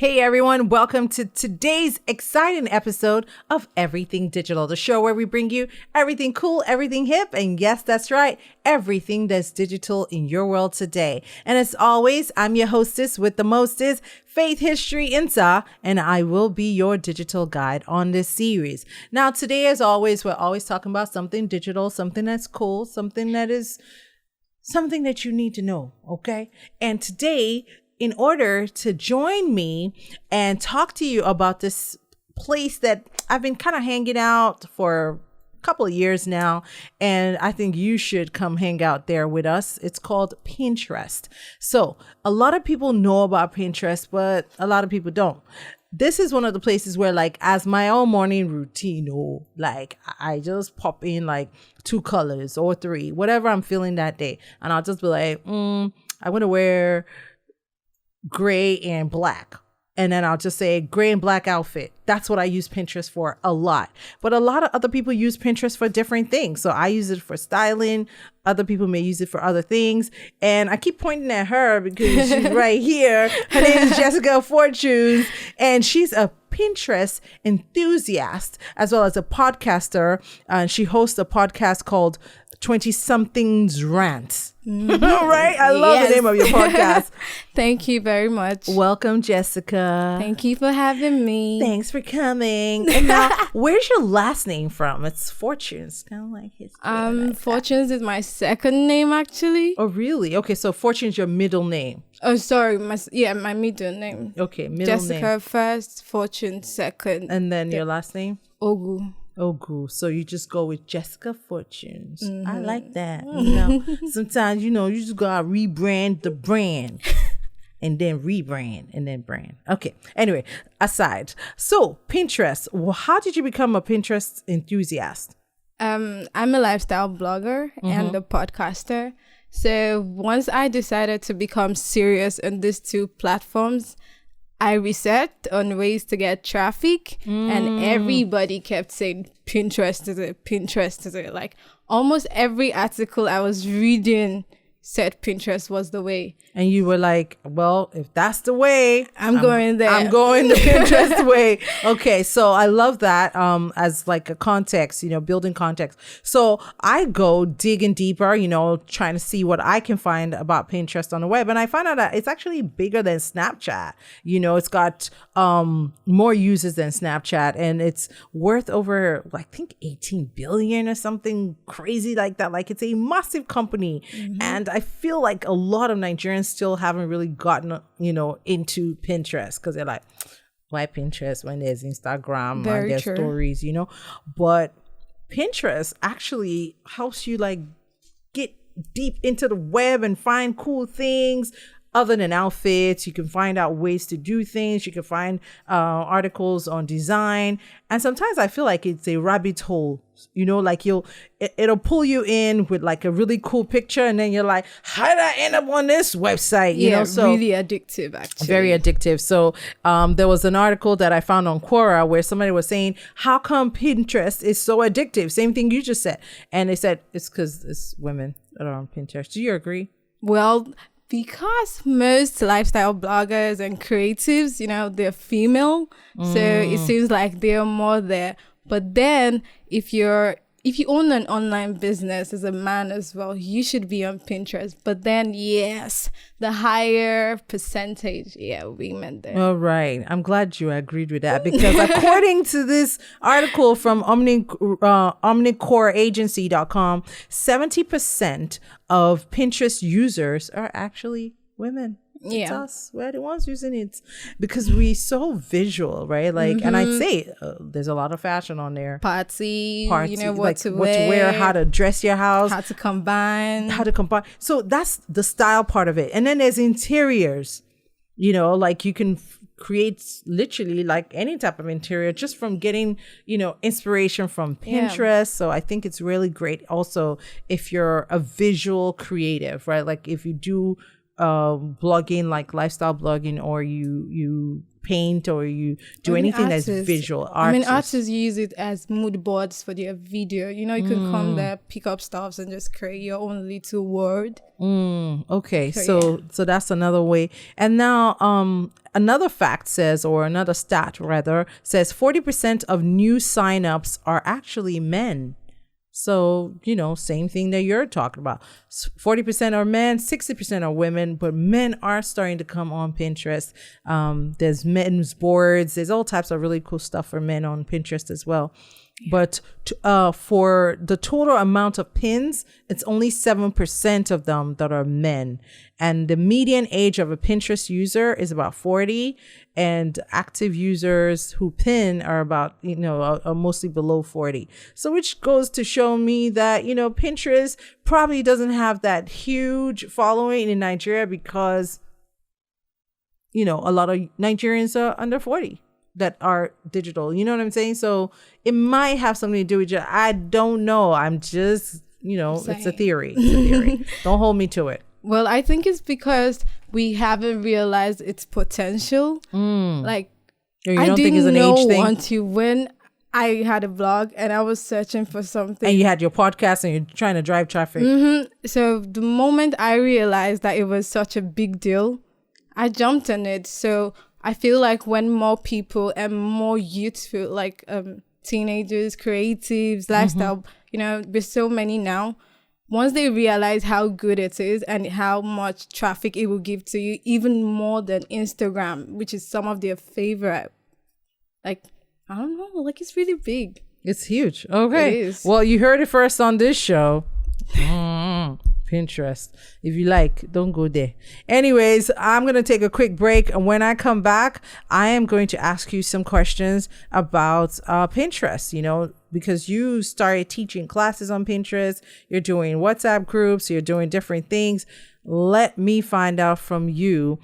Hey everyone, welcome to today's exciting episode of Everything Digital, the show where we bring you everything cool, everything hip, and yes, that's right, everything that's digital in your world today. And as always, I'm your hostess with the mostest, Faith History Insa, and I will be your digital guide on this series. Now, today, as always, we're always talking about something digital, something that's cool, something that you need to know, okay? And today, in order to join me and talk to you about this place that I've been kind of hanging out for a couple of years now, and I think you should come hang out there with us. It's called Pinterest. So a lot of people know about Pinterest, but a lot of people don't. This is one of the places where, like, as my own morning routine, like, I just pop in like 2 colors or 3, whatever I'm feeling that day. And I'll just be like, I want to wear gray and black. And then I'll just say gray and black outfit. That's what I use Pinterest for a lot. But a lot of other people use Pinterest for different things. So I use it for styling. Other people may use it for other things. And I keep pointing at her because she's right here. Her name is Jessica Fortunes. And she's a Pinterest enthusiast as well as a podcaster. And she hosts a podcast called 20-somethings Rants. Right? I love the name of your podcast. Thank you very much. Welcome, Jessica. Thank you for having me. Thanks for coming. And now, where's your last name from? It's Fortunes. Kind of like his. Fortunes is my second name, actually. Oh, really? Okay, so Fortune's your middle name. Oh, sorry. My middle name. Okay, middle name. Jessica first, Fortune second. And then your last name? Ogu. Ogu. So you just go with Jessica Fortunes. I like that. Sometimes, you just gotta rebrand the brand and then rebrand and then brand. Okay. Anyway, aside. So Pinterest, how did you become a Pinterest enthusiast? I'm a lifestyle blogger and a podcaster. So once I decided to become serious on these 2 platforms, I researched on ways to get traffic and everybody kept saying Pinterest is it. Like almost every article I was reading said Pinterest was the way. And you were like, well, if that's the way, I'm going there. I'm going the Pinterest way. Okay, so I love that as like a context, building context. So I go digging deeper, trying to see what I can find about Pinterest on the web. And I find out that it's actually bigger than Snapchat. It's got more users than Snapchat, and it's worth over, I think, 18 billion or something crazy like that. Like, it's a massive company. And I feel like a lot of Nigerians still haven't really gotten, into Pinterest because they're like, why Pinterest when there's Instagram and there's stories, But Pinterest actually helps you like get deep into the web and find cool things. Other than outfits, you can find out ways to do things. You can find articles on design. And sometimes I feel like it's a rabbit hole, like it'll pull you in with like a really cool picture. And then you're like, how did I end up on this website? So really addictive, actually. Very addictive. So there was an article that I found on Quora where somebody was saying, how come Pinterest is so addictive? Same thing you just said. And they said, it's because it's women that are on Pinterest. Do you agree? Well, because most lifestyle bloggers and creatives, they're female. So it seems like they're more there. But then if you own an online business as a man as well, you should be on Pinterest. But then, yes, the higher percentage, women there. All right. I'm glad you agreed with that because according to this article from OmniCoreAgency.com, 70% of Pinterest users are actually women. It's us. We're the ones using it because we're so visual, right? Like, and I'd say there's a lot of fashion on there. Party, what like to wear, how to dress your house, how to combine. So that's the style part of it. And then there's interiors, like you can create literally like any type of interior just from getting, inspiration from Pinterest. Yeah. So I think it's really great also if you're a visual creative, right? Like if you do blogging, like lifestyle blogging, or you paint or you do anything that's visual. Artists use it as mood boards for their video. You know, you can come there, pick up stuffs, and just create your own little word. Okay, so that's another way. And now, another fact says, or another stat rather, says 40% of new signups are actually men. So, you know, same thing that you're talking about. 40% are men, 60% are women, but men are starting to come on Pinterest. There's men's boards. There's all types of really cool stuff for men on Pinterest as well. Yeah. But for the total amount of pins, it's only 7% of them that are men. And the median age of a Pinterest user is about 40. And active users who pin are about, you know, are mostly below 40. So which goes to show me that, you know, Pinterest probably doesn't have that huge following in Nigeria because, you know, a lot of Nigerians are under 40 that are digital. You know what I'm saying? So it might have something to do with it. I don't know. I'm just, you know, it's a theory. It's a theory. Don't hold me to it. Well, I think it's because we haven't realized its potential. Like, I didn't know until when I had a blog and I was searching for something. And you had your podcast and you're trying to drive traffic. So the moment I realized that it was such a big deal, I jumped on it. So I feel like when more people and more youth feel like teenagers, creatives, lifestyle, you know, there's so many now. Once they realize how good it is and how much traffic it will give to you, even more than Instagram, which is some of their favorite, like, I don't know, like it's really big. It's huge. Okay. It is. Well, you heard it first on this show. Pinterest. If you like, don't go there. Anyways, I'm going to take a quick break. And when I come back, I am going to ask you some questions about Pinterest, you know, because you started teaching classes on Pinterest. You're doing WhatsApp groups. You're doing different things. Let me find out from you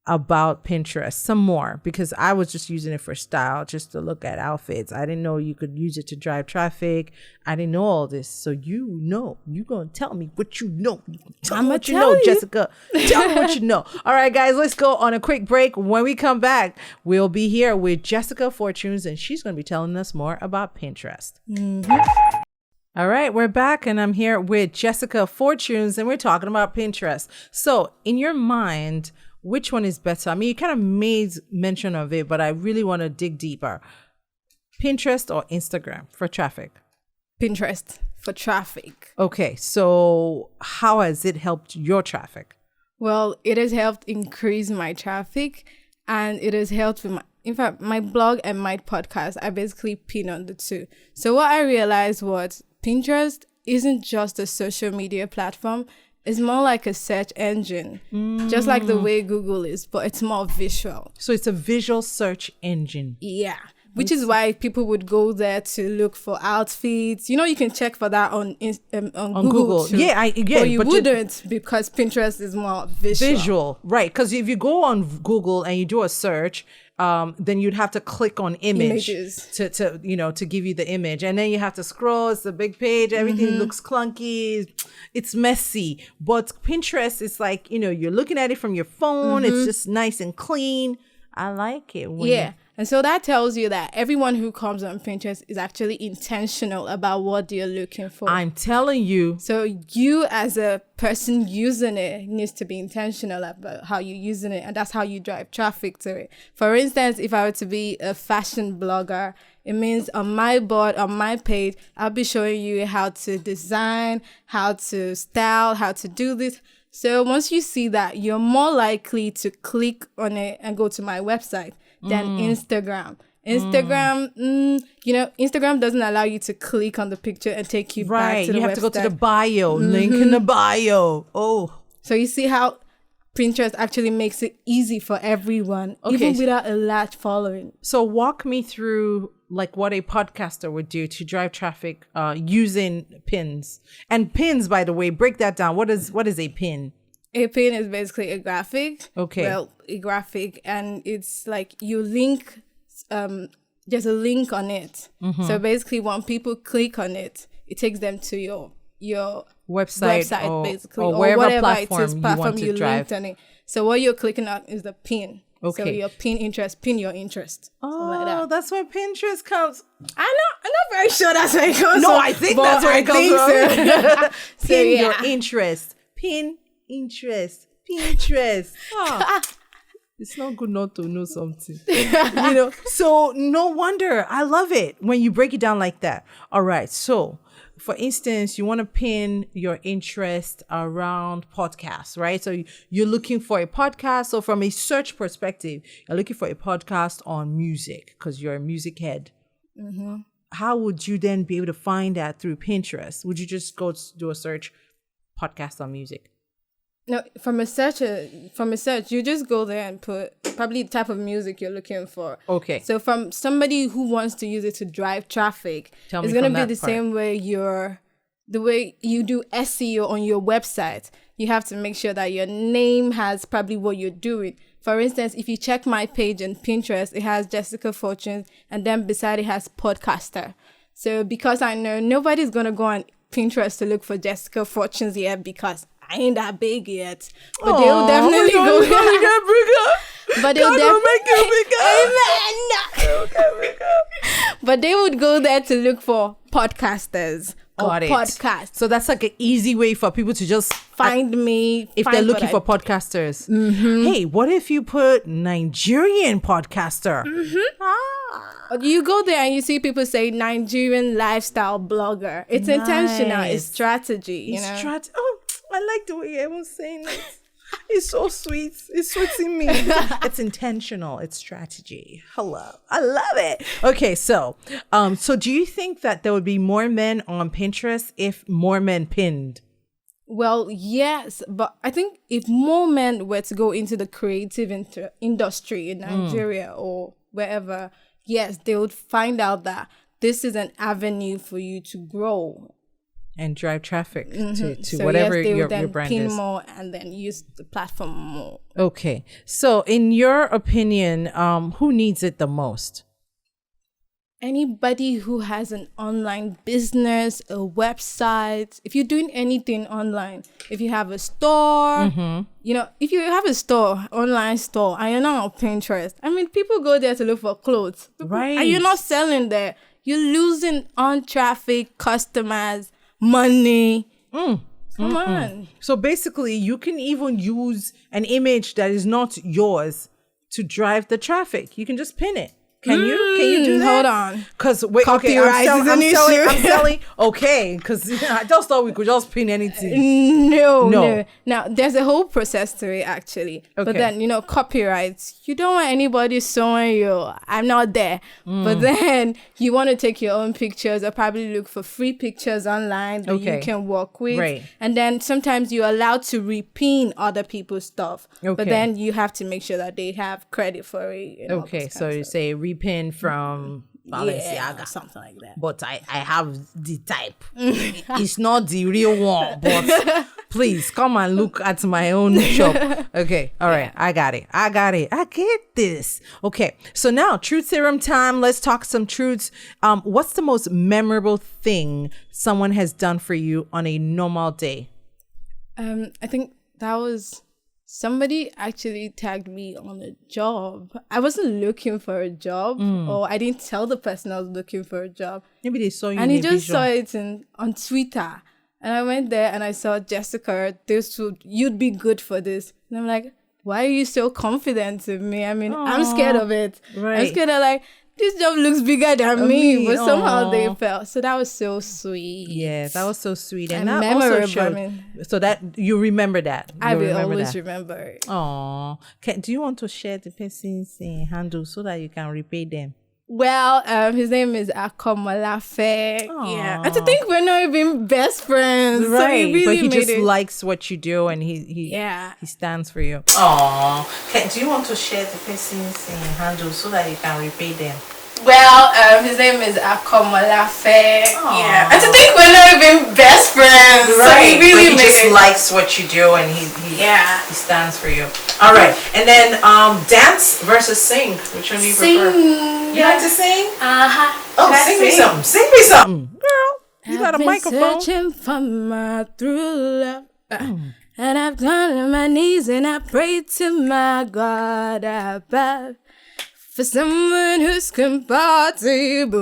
about Pinterest some more, because I was just using it for style, just to look at outfits. I didn't know you could use it to drive traffic. I didn't know all this. So you know, you're going to tell me what you know. Tell me what you know, Jessica. Tell me what you know. All right, guys, let's go on a quick break. When we come back, we'll be here with Jessica Fortunes, and she's going to be telling us more about Pinterest. All right, we're back, and I'm here with Jessica Fortunes, and we're talking about Pinterest. So in your mind, which one is better? I mean, you kind of made mention of it, but I really want to dig deeper. Pinterest or Instagram for traffic? Pinterest for traffic. Okay, so how has it helped your traffic? Well, it has helped increase my traffic, and it has helped with my blog and my podcast. I basically pin on the two. So what I realized was Pinterest isn't just a social media platform. It's more like a search engine, just like the way Google is, but it's more visual. So it's a visual search engine. Yeah, which is why people would go there to look for outfits. You know, you can check for that on Google too. Yeah, but you wouldn't, because Pinterest is more visual. Right? Because if you go on Google and you do a search, then you'd have to click on images to you know, to give you the image, and then you have to scroll. It's a big page. Everything looks clunky. It's messy. But Pinterest is like, you know, you're looking at it from your phone. It's just nice and clean. I like it. And so that tells you that everyone who comes on Pinterest is actually intentional about what they're looking for. I'm telling you. So you as a person using it needs to be intentional about how you're using it, and that's how you drive traffic to it. For instance, if I were to be a fashion blogger, it means on my board, on my page, I'll be showing you how to design, how to style, how to do this. So once you see that, you're more likely to click on it and go to my website than Instagram. Instagram, you know, Instagram doesn't allow you to click on the picture and take you back to the website. You have to go to the bio, link in the bio. Oh. So you see how Pinterest actually makes it easy for everyone, even without a large following. So walk me through like what a podcaster would do to drive traffic using pins. And pins, by the way, break that down. What is a pin? A pin is basically a graphic. Okay. Well, a graphic, and it's like you link, there's a link on it. So basically when people click on it, it takes them to your website basically, or whatever whatever platform it is, platform you want to drive. linked on it. So what you're clicking on is the pin. So your pin your interest. Oh, like that. That's where Pinterest comes. I'm not very sure that's where it comes No, from. I think but that's where it comes from. So. Pin your interest. Pin interest. Pinterest. Ah. It's not good not to know something. So no wonder. I love it when you break it down like that. All right. So for instance, you want to pin your interest around podcasts, right? So you're looking for a podcast. So from a search perspective, you're looking for a podcast on music because you're a music head. Mm-hmm. How would you then be able to find that through Pinterest? Would you just go do a search podcast on music? No, from a search, you just go there and put probably the type of music you're looking for. Okay. So from somebody who wants to use it to drive traffic, it's going to be the same way the way you do SEO on your website. You have to make sure that your name has probably what you're doing. For instance, if you check my page on Pinterest, it has Jessica Fortunes, and then beside it has podcaster. So because I know nobody's going to go on Pinterest to look for Jessica Fortunes yet because I ain't that big yet, but they'll definitely go. Get bigger. But they'll definitely make you bigger. Amen. But they would go there to look for podcasters Got or it. podcasts. So that's like an easy way for people to just Find me if they're looking for podcasters. Mm-hmm. Hey, what if you put Nigerian podcaster? Mm-hmm. You go there and you see people say Nigerian lifestyle blogger. It's intentional. It's strategy. Oh, I like the way everyone's saying it. It's so sweet. It's sweeting me. It's intentional. It's strategy. Hello. I love it. Okay, so do you think that there would be more men on Pinterest if more men pinned? Well, yes, but I think if more men were to go into the creative industry in Nigeria or wherever, yes, they would find out that this is an avenue for you to grow and drive traffic to so whatever yes, they your would then brand pin is. more and then use the platform more. Okay, so in your opinion, who needs it the most? Anybody who has an online business, a website, if you're doing anything online, if you have a store, if you have a store, online store, and you're not on Pinterest, I mean, people go there to look for clothes. Right. And you're not selling there. You're losing on traffic, customers, money. Come on. So basically, you can even use an image that is not yours to drive the traffic. You can just pin it. Can you do that? Hold on. Because wait, okay, I'm selling. Okay, because I just thought we could just pin anything. No. Now there's a whole process to it actually. Okay. But then copyrights. You don't want anybody showing you I'm not there. But then you want to take your own pictures or probably look for free pictures online that you can work with. Right. And then sometimes you're allowed to repin other people's stuff. Okay. But then you have to make sure that they have credit for it. Okay, so you say repin from Balenciaga, something like that. but I have the type. It's not the real one, but please come and look at my own shop. Okay, all right, I got it. I get this. Okay, so now truth serum time. Let's talk some truths. What's the most memorable thing someone has done for you on a normal day? I think that was somebody actually tagged me on a job. I wasn't looking for a job, or I didn't tell the person I was looking for a job. Maybe they saw you, and he just saw it on Twitter. And I went there and I saw Jessica. You'd be good for this. And I'm like, why are you so confident in me? I mean, I'm scared of it. Right. I'm scared of this job looks bigger than me, but somehow they felt. So that was so sweet. Yeah, that was so sweet. And that memorable. Also showed, so that you remember that. I will always remember it. Oh, do you want to share the person's handle so that you can repay them? Well, his name is Akomalafe. Yeah, and to think we're not even best friends, right? So he really but he made just likes what you do, and he stands for you. Oh, do you want to share the person's handle so that you can repay them? Well, his name is Akomalafe. Yeah, and to think we're not even best friends, right? So he really but he just likes what you do, and he stands for you. All right, and then dance versus sing. Which one do you prefer? You like to sing? Oh, sing me something. Sing me something, girl. You got a microphone. Searching for my true love. And I've gone on my knees and I prayed to my God above for someone who's compatible.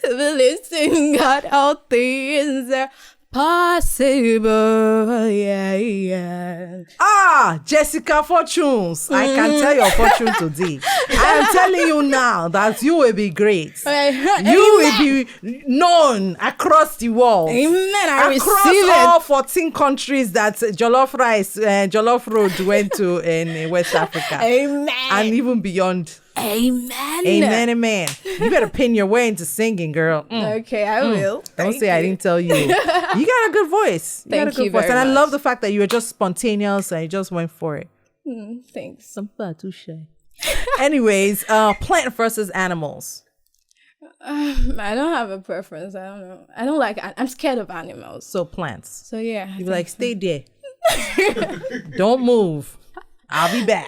Listen, God, all things are possible. Yeah. Jessica Fortunes. I can tell your fortune today. I am telling you now that you will be great. You will be known across the world. Amen. I across receive all it. 14 countries that Jollof Rice, Jollof Road went to in West Africa. Amen. And even beyond. Amen. Amen, amen. You better pin your way into singing, girl. Okay, I will. Don't say I didn't tell you. You got a good voice. Thank you very And I much. love the fact that you were just spontaneous and you just went for it. Thanks. Some people are too shy. Anyways, plant versus animals. I don't have a preference. I don't know. I don't like. I'm scared of animals. So plants. So yeah. You be like, stay there. Don't move. I'll be back.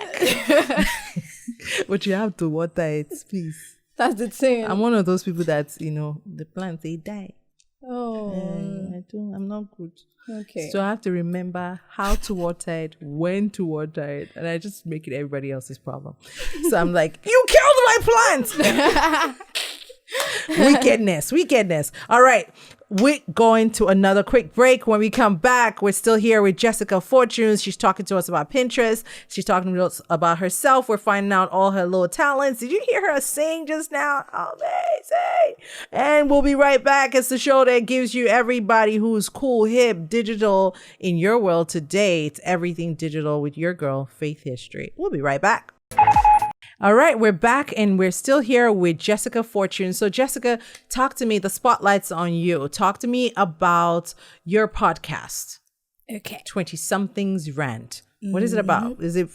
But you have to water it, please. That's the thing. I'm one of those people that, the plants, they die. Oh. I'm not good. Okay. So I have to remember how to water it, when to water it, and I just make it everybody else's problem. So I'm like, you killed my plant. Wickedness. All right. We're going to another quick break. When we come back, we're still here with Jessica Fortunes. She's talking to us about Pinterest. She's talking to us about herself. We're finding out all her little talents. Did you hear her sing just now? Amazing. And we'll be right back. It's the show that gives you everybody who's cool, hip, digital in your world today. It's everything digital with your girl, Faith History. We'll be right back. All right, we're back and we're still here with Jessica Fortune. So Jessica, talk to me. The spotlight's on you. Talk to me about your podcast. Okay. 20-somethings rant. What is it about? Is it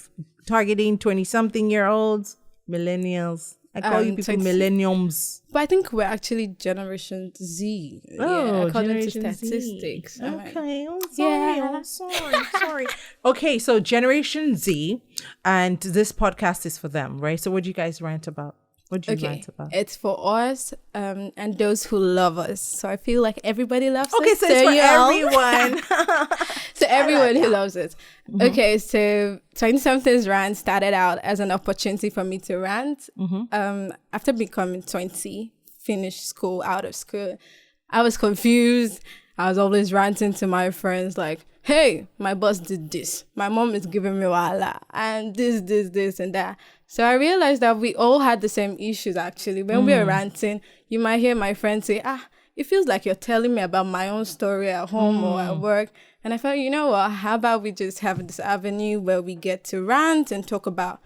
targeting 20-something-year-olds, millennials? I call you people 20 millenniums. But I think we're actually Generation Z. Oh, according to Generation Z. statistics. Okay. Oh, Yeah. sorry. Okay, so Generation Z, and this podcast is for them, right? So what do you guys rant about? What do you rant about? It's for us and those who love us. So I feel like everybody loves us. Okay, so it's for everyone. So everyone who loves it. Okay, so 20-somethings rant started out as an opportunity for me to rant. After becoming 20, finished school, out of school, I was confused. I was always ranting to my friends like, hey, my boss did this. My mom is giving me wala. And this, and that. So I realized that we all had the same issues, actually. When we were ranting, you might hear my friends say, it feels like you're telling me about my own story at home or at work. And I felt, you know what, how about we just have this avenue where we get to rant and talk about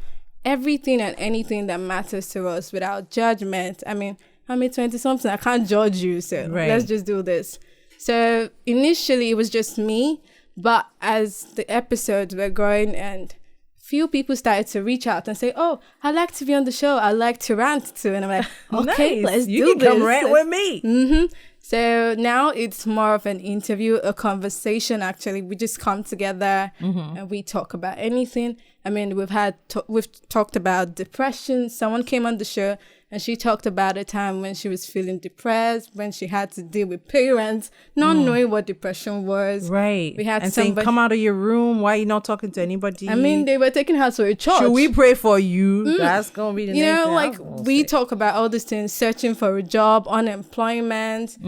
everything and anything that matters to us without judgment. I mean, I'm a 20-something, I can't judge you, so let's just do this. So initially it was just me, but as the episodes were growing and few people started to reach out and say, oh, I'd like to be on the show, I'd like to rant too. And I'm like, okay, nice. let's do You can this. come rant with me. So now it's more of an interview, a conversation. Actually, we just come together and we talk about anything. I mean, we've talked about depression. Someone came on the show and she talked about a time when she was feeling depressed, when she had to deal with parents, not knowing what depression was. Right. We had and saying, come out of your room. Why are you not talking to anybody? I mean, they were taking her to a church. Should we pray for you? That's going to be the You next know, thing like we talk about all these things, searching for a job, unemployment,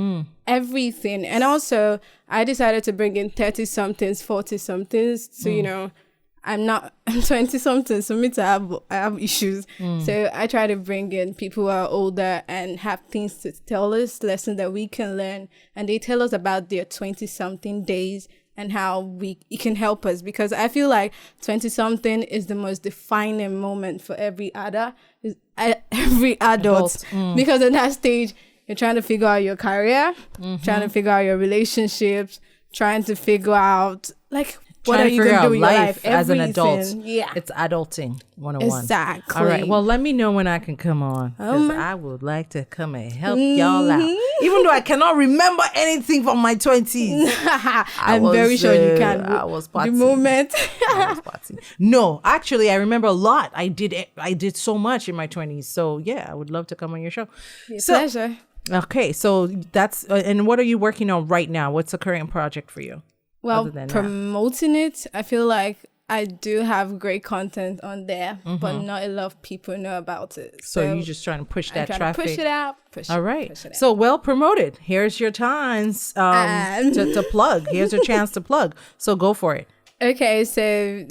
everything. And also, I decided to bring in 30-somethings, 40-somethings to, you know, I'm 20-something, so me to have issues. So I try to bring in people who are older and have things to tell us, lessons that we can learn. And they tell us about their 20-something days and how it can help us, because I feel like 20-something is the most defining moment for every adult, because at that stage, you're trying to figure out your career, trying to figure out your relationships, trying to figure out, like, what are you going to do in your life as an adult? Yeah. It's adulting 101. Exactly. All right. Well, let me know when I can come on, because I would like to come and help y'all out. Even though I cannot remember anything from my 20s. I'm very sure you can. I was partying. The moment. I was partying. No, actually, I remember a lot. I did so much in my 20s. So, yeah, I would love to come on your show. Pleasure. Okay. So that's, and what are you working on right now? What's the current project for you? Well, other than that? promoting it, I feel like I do have great content on there, but not a lot of people know about it. So you're just trying to push that I'm trying traffic. to push it out. All right. Push it out. So well promoted. Here's your chance to plug. Here's your chance to plug. So go for it. Okay, so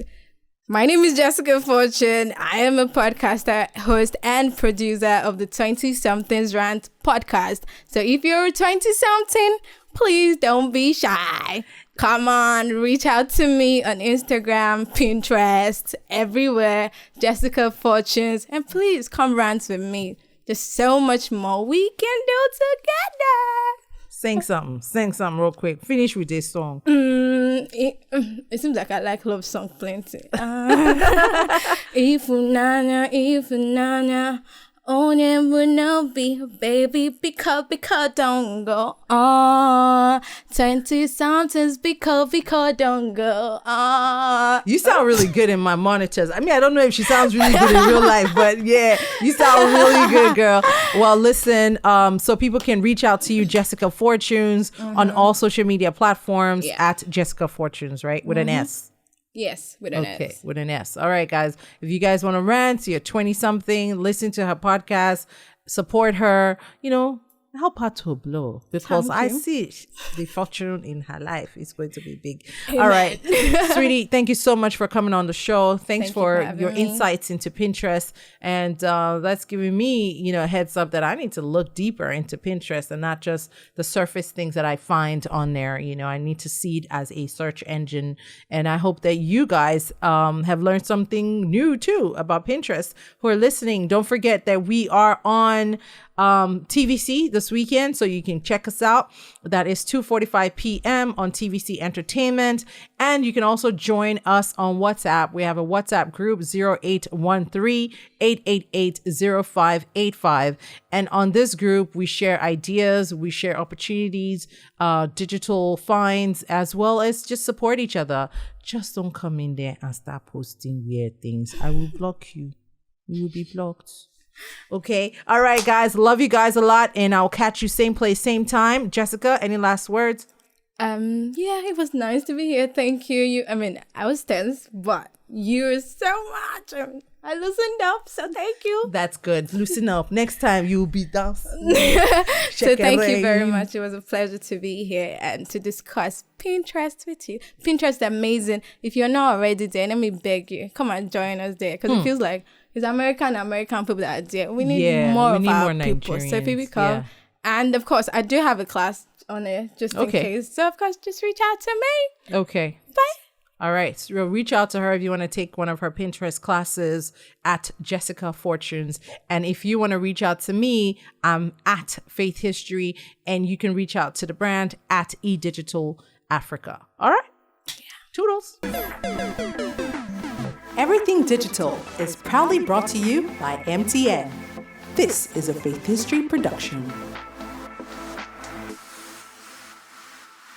my name is Jessica Fortune. I am a podcaster, host, and producer of the 20-somethings Rant podcast. So if you're a 20-something, please don't be shy. Come on, reach out to me on Instagram, Pinterest, everywhere, Jessica Fortunes, and please come rant with me. There's so much more we can do together. Sing something real quick. Finish with this song. It seems like I like love song plenty. Ifunanya, on and will not be baby because don't go on 20-somethings because don't go on. You sound really good in my monitors. I mean, I don't know if she sounds really good in real life, but yeah, you sound really good, girl. Well, listen, so people can reach out to you, Jessica Fortunes, on all social media platforms at Jessica Fortunes, right? With an S. Yes, with an S. Okay, with an S. All right, guys. If you guys want to rant, you're 20-something, listen to her podcast, support her, help her to blow, because I see the fortune in her life is going to be big. Amen. All right. Sweetie, thank you so much for coming on the show. Thanks for your insights into Pinterest. And that's giving me, a heads up that I need to look deeper into Pinterest and not just the surface things that I find on there. I need to see it as a search engine. And I hope that you guys have learned something new too about Pinterest who are listening. Don't forget that we are on TVC this weekend, so you can check us out. That is 2:45 p.m. on TVC Entertainment, and you can also join us on WhatsApp. We have a WhatsApp group 0813-888-0585, and on this group we share ideas, we share opportunities, digital finds, as well as just support each other. Just don't come in there and start posting weird things. I will block you. You will be blocked. Okay. All right, guys. Love you guys a lot. And I'll catch you same place, same time. Jessica, any last words? Yeah, it was nice to be here. Thank you. I was tense, but you're so much. I loosened up, so thank you. That's good. Loosen up. Next time you'll be dancing. So thank you very much. It was a pleasure to be here and to discuss Pinterest with you. Pinterest is amazing. If you're not already there, let me beg you, come and join us there, because it feels like it's American people that are there. We need more of our people. So if you become, and of course, I do have a class on it just in case. So of course, just reach out to me. Okay. Bye. All right. So reach out to her if you want to take one of her Pinterest classes at Jessica Fortunes. And if you want to reach out to me, I'm at Faith History, and you can reach out to the brand at eDigital Africa. All right. Yeah. Toodles. Everything Digital is proudly brought to you by MTN. This is a Faith History production.